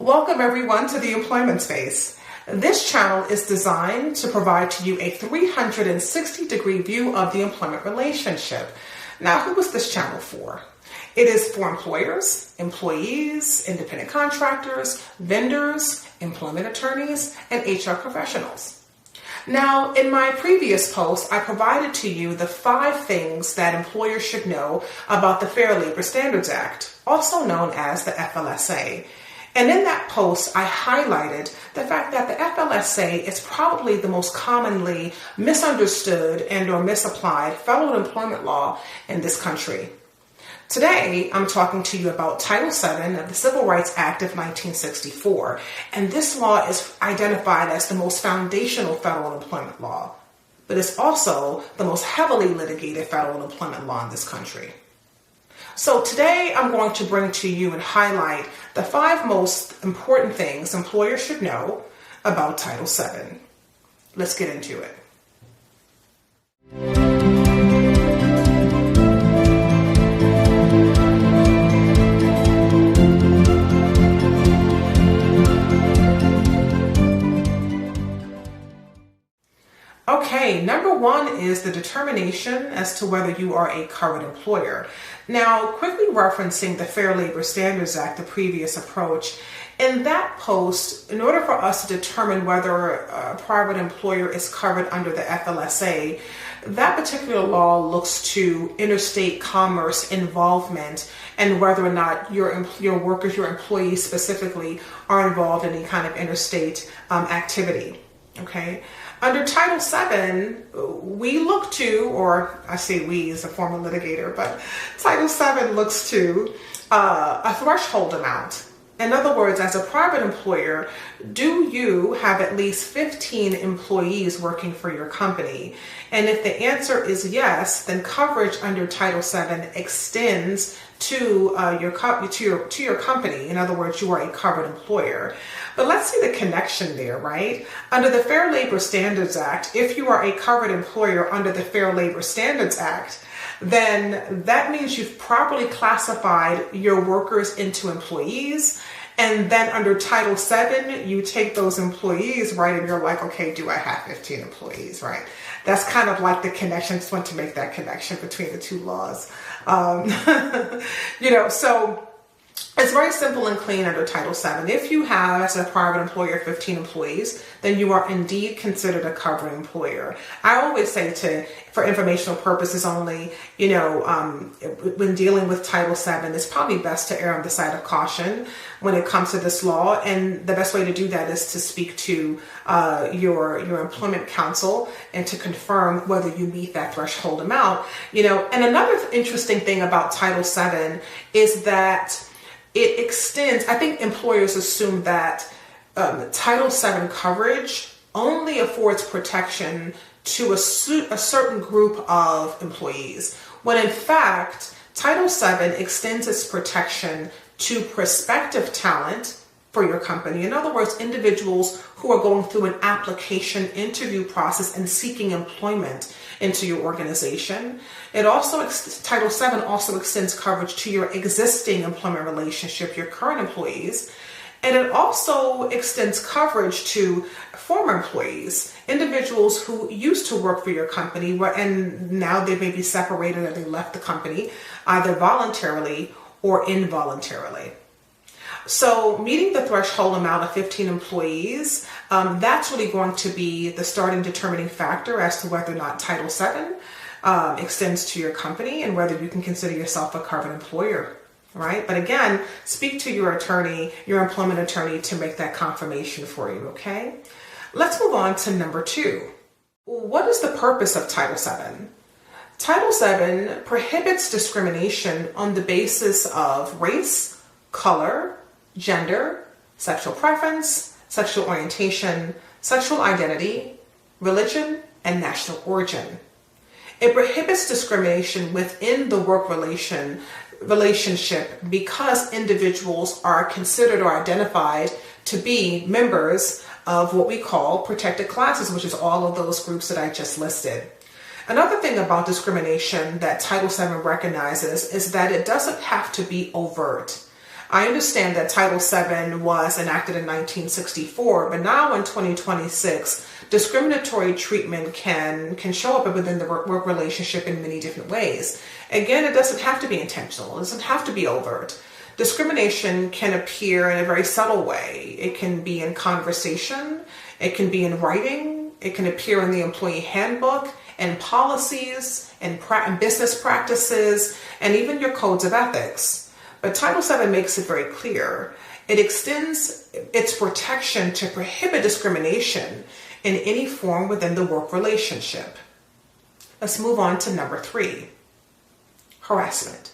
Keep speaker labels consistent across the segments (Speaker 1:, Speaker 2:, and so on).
Speaker 1: Welcome everyone to the employment space. This channel is designed to provide to you a 360-degree view of the employment relationship. Now, who is this channel for? It is for employers, employees, independent contractors, vendors, employment attorneys, and HR professionals. Now, in my previous post, I provided to you the 5 things that employers should know about the Fair Labor Standards Act, also known as the FLSA. And in that post, I highlighted the fact that the FLSA is probably the most commonly misunderstood and or misapplied federal employment law in this country. Today, I'm talking to you about Title VII of the Civil Rights Act of 1964, and this law is identified as the most foundational federal employment law, but it's also the most heavily litigated federal employment law in this country. So today, I'm going to bring to you and highlight the 5 most important things employers should know about Title VII. Let's get into it. Okay, number 1 is the determination as to whether you are a current employer. Now, quickly referencing the Fair Labor Standards Act, the previous approach, in that post, in order for us to determine whether a private employer is covered under the FLSA, that particular law looks to interstate commerce involvement and whether or not your workers, your employees specifically, are involved in any kind of interstate activity. Okay. Under Title VII, we look to, or I say we as a former litigator, but Title VII looks to a threshold amount. In other words, as a private employer, do you have at least 15 employees working for your company? And if the answer is yes, then coverage under Title VII extends to your company. In other words, you are a covered employer. But let's see the connection there, right? Under the Fair Labor Standards Act, if you are a covered employer under the Fair Labor Standards Act, then that means you've properly classified your workers into employees. And then under Title VII, you take those employees, right? And you're like, okay, do I have 15 employees, right? That's kind of like the connection. Just want to make that connection between the 2 laws. So it's very simple and clean under Title VII. If you have, as a private employer, 15 employees, then you are indeed considered a covered employer. I always say for informational purposes only, when dealing with Title VII, it's probably best to err on the side of caution when it comes to this law. And the best way to do that is to speak to your employment counsel and to confirm whether you meet that threshold amount. And another interesting thing about Title VII is that it extends. I think employers assume that Title VII coverage only affords protection to a certain group of employees, when in fact, Title VII extends its protection to prospective talent for your company. In other words, individuals who are going through an application interview process and seeking employment into your organization. Title VII also extends coverage to your existing employment relationship, your current employees. And it also extends coverage to former employees, individuals who used to work for your company and now they may be separated or they left the company either voluntarily or involuntarily. So meeting the threshold amount of 15 employees, that's really going to be the starting determining factor as to whether or not Title VII extends to your company and whether you can consider yourself a covered employer, right? But again, speak to your attorney, your employment attorney, to make that confirmation for you, okay? Let's move on to number 2. What is the purpose of Title VII? Title VII prohibits discrimination on the basis of race, color, gender, sexual preference, sexual orientation, sexual identity, religion, and national origin. It prohibits discrimination within the work relationship because individuals are considered or identified to be members of what we call protected classes, which is all of those groups that I just listed. Another thing about discrimination that Title VII recognizes is that it doesn't have to be overt. I understand that Title VII was enacted in 1964, but now in 2026, discriminatory treatment can show up within the work relationship in many different ways. Again, it doesn't have to be intentional. It doesn't have to be overt. Discrimination can appear in a very subtle way. It can be in conversation. It can be in writing. It can appear in the employee handbook and policies and business practices and even your codes of ethics. But Title VII makes it very clear. It extends its protection to prohibit discrimination in any form within the work relationship. Let's move on to number 3, harassment.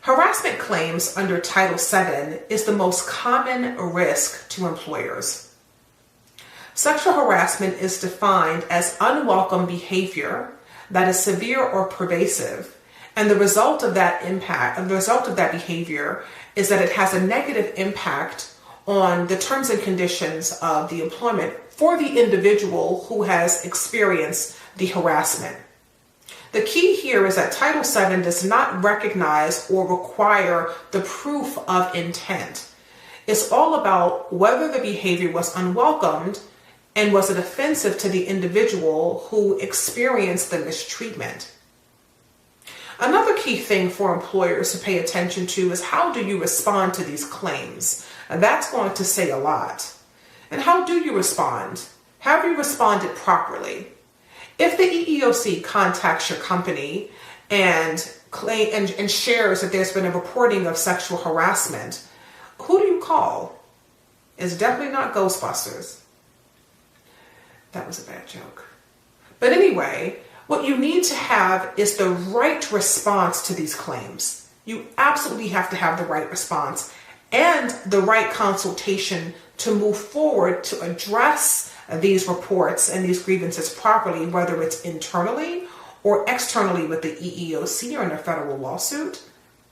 Speaker 1: Harassment claims under Title VII is the most common risk to employers. Sexual harassment is defined as unwelcome behavior that is severe or pervasive, and the result of that behavior is that it has a negative impact on the terms and conditions of the employment for the individual who has experienced the harassment. The key here is that Title VII does not recognize or require the proof of intent. It's all about whether the behavior was unwelcomed and was it offensive to the individual who experienced the mistreatment. Another key thing for employers to pay attention to is how do you respond to these claims? And that's going to say a lot. And how do you respond? Have you responded properly? If the EEOC contacts your company and shares that there's been a reporting of sexual harassment, who do you call? It's definitely not Ghostbusters. That was a bad joke. But anyway, what you need to have is the right response to these claims. You absolutely have to have the right response and the right consultation to move forward to address these reports and these grievances properly, whether it's internally or externally with the EEOC or in a federal lawsuit.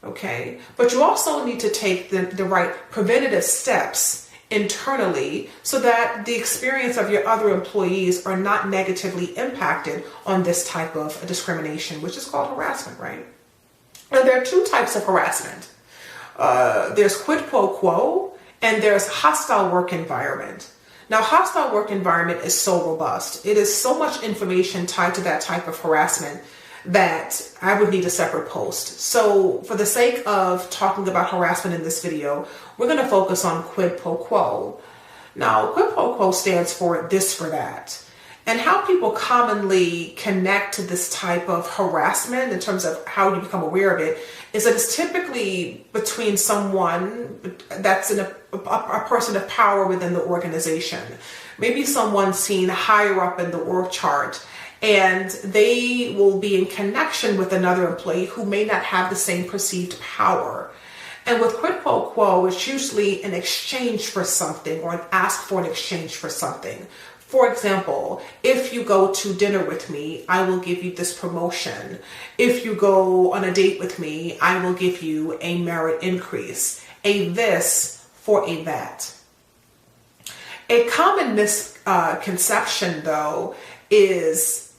Speaker 1: Okay, but you also need to take the right preventative steps internally so that the experience of your other employees are not negatively impacted on this type of discrimination, which is called harassment, right? Now, there are 2 types of harassment. There's quid pro quo and there's hostile work environment. Now, hostile work environment is so robust. It is so much information tied to that type of harassment that I would need a separate post. So for the sake of talking about harassment in this video, we're going to focus on quid pro quo. Now, quid pro quo stands for this for that. And how people commonly connect to this type of harassment in terms of how you become aware of it is that it's typically between someone that's a person of power within the organization. Maybe someone seen higher up in the org chart, and they will be in connection with another employee who may not have the same perceived power. And with quid pro quo, it's usually an exchange for something or an ask for an exchange for something. For example, if you go to dinner with me, I will give you this promotion. If you go on a date with me, I will give you a merit increase. A this for a that. A common misconception, though, is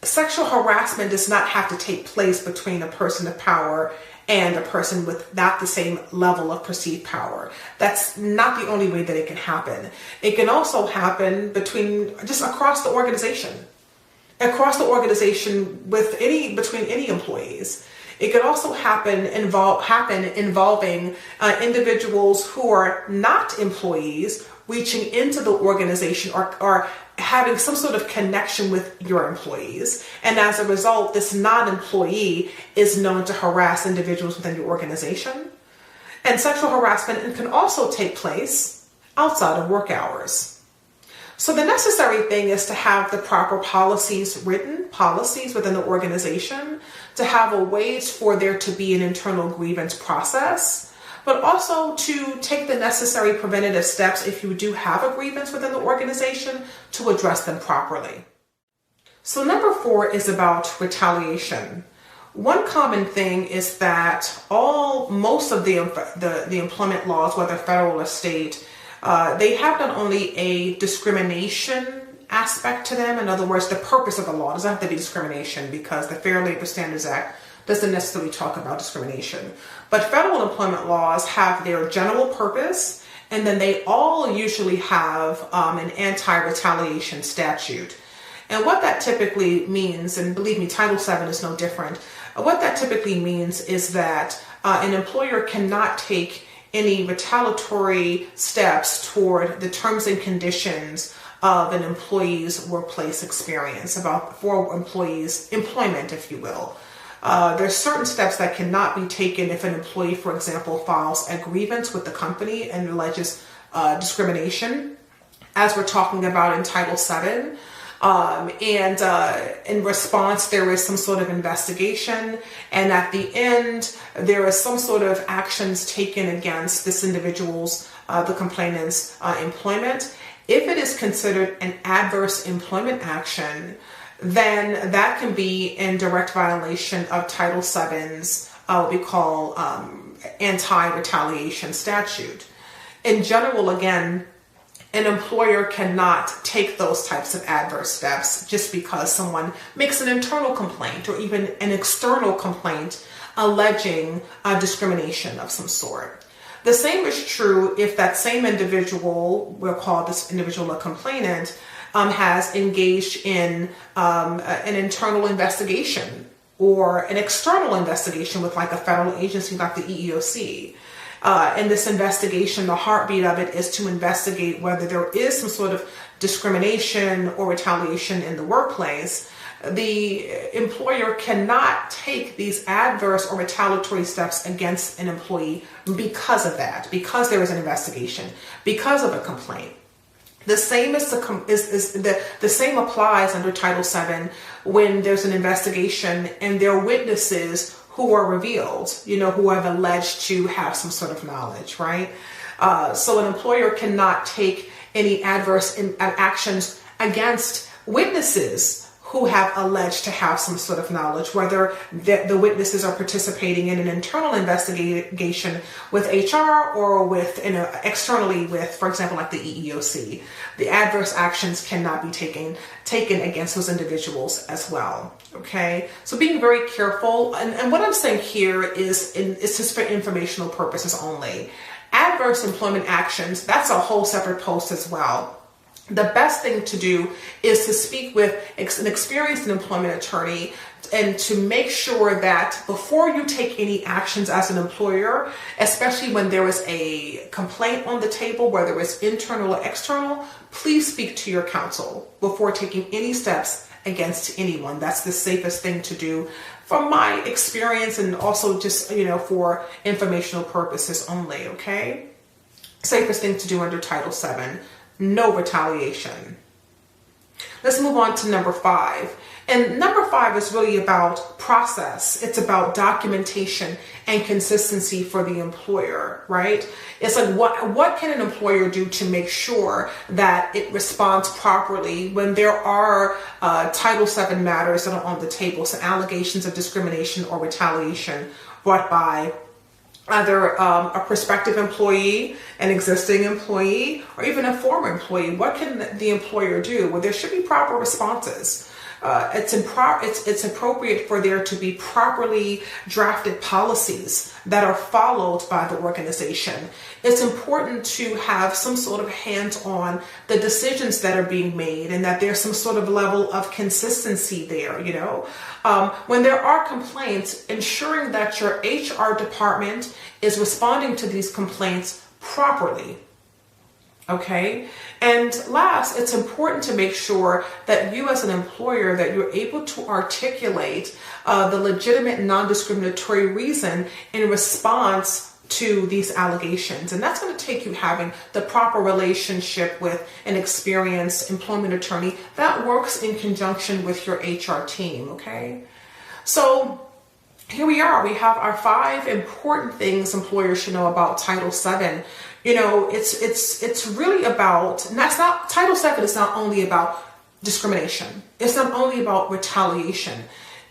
Speaker 1: sexual harassment does not have to take place between a person of power and a person with not the same level of perceived power. That's not the only way that it can happen. It can also happen between just across the organization between any employees. It could also happen involving individuals who are not employees reaching into the organization or having some sort of connection with your employees. And as a result, this non-employee is known to harass individuals within your organization. And sexual harassment can also take place outside of work hours. So the necessary thing is to have the proper policies within the organization, to have a ways for there to be an internal grievance process, but also to take the necessary preventative steps if you do have a grievance within the organization to address them properly. So number 4 is about retaliation. One common thing is that most of the employment laws, whether federal or state, they have not only a discrimination aspect to them. In other words, the purpose of the law doesn't have to be discrimination, because the Fair Labor Standards Act doesn't necessarily talk about discrimination. But federal employment laws have their general purpose, and then they all usually have an anti-retaliation statute. And what that typically means, and believe me, Title VII is no different, what that typically means is that an employer cannot take any retaliatory steps toward the terms and conditions of an employee's workplace experience, for employees' employment, if you will. There's certain steps that cannot be taken if an employee, for example, files a grievance with the company and alleges discrimination, as we're talking about in Title VII. And in response, there is some sort of investigation, and at the end, there is some sort of actions taken against this individual's, the complainant's employment. If it is considered an adverse employment action, then that can be in direct violation of Title VII's what we call Anti-Retaliation Statute. In general, again, an employer cannot take those types of adverse steps just because someone makes an internal complaint or even an external complaint alleging discrimination of some sort. The same is true if that same individual, we'll call this individual a complainant, has engaged in an internal investigation or an external investigation with like a federal agency like the EEOC. In this investigation, the heartbeat of it is to investigate whether there is some sort of discrimination or retaliation in the workplace. The employer cannot take these adverse or retaliatory steps against an employee because of that, because there is an investigation, because of a complaint. The same the same applies under Title VII when there's an investigation and there are witnesses who are revealed, who have alleged to have some sort of knowledge, right? So an employer cannot take any adverse actions against witnesses who have alleged to have some sort of knowledge, whether the witnesses are participating in an internal investigation with HR or with, externally with, for example, like the EEOC. The adverse actions cannot be taken against those individuals as well. Okay, so being very careful, and what I'm saying here is just for informational purposes only. Adverse employment actions, that's a whole separate post as well. The best thing to do is to speak with an experienced employment attorney and to make sure that before you take any actions as an employer, especially when there is a complaint on the table, whether it's internal or external, please speak to your counsel before taking any steps against anyone. That's the safest thing to do from my experience, and also just, for informational purposes only, okay? Safest thing to do under Title VII. No retaliation. Let's move on to number 5. And number 5 is really about process. It's about documentation and consistency for the employer, right? It's like what can an employer do to make sure that it responds properly when there are Title VII matters that are on the table, so allegations of discrimination or retaliation brought by either a prospective employee, an existing employee, or even a former employee. What can the employer do? Well, there should be proper responses. It's appropriate for there to be properly drafted policies that are followed by the organization. It's important to have some sort of hands-on the decisions that are being made, and that there's some sort of level of consistency there, When there are complaints, ensuring that your HR department is responding to these complaints properly. Okay. And last, it's important to make sure that you as an employer, that you're able to articulate the legitimate non-discriminatory reason in response to these allegations. And that's going to take you having the proper relationship with an experienced employment attorney that works in conjunction with your HR team. Okay. So here we are. We have our 5 important things employers should know about Title VII. It's really about, and that's not, Title VII is not only about discrimination. It's not only about retaliation.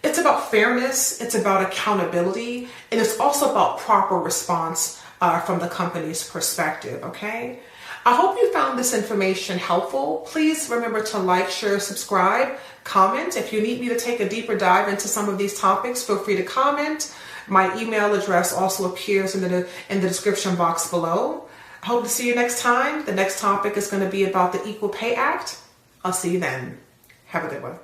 Speaker 1: It's about fairness. It's about accountability. And it's also about proper response from the company's perspective, okay? I hope you found this information helpful. Please remember to like, share, subscribe, comment. If you need me to take a deeper dive into some of these topics, feel free to comment. My email address also appears in the description box below. I hope to see you next time. The next topic is going to be about the Equal Pay Act. I'll see you then. Have a good one.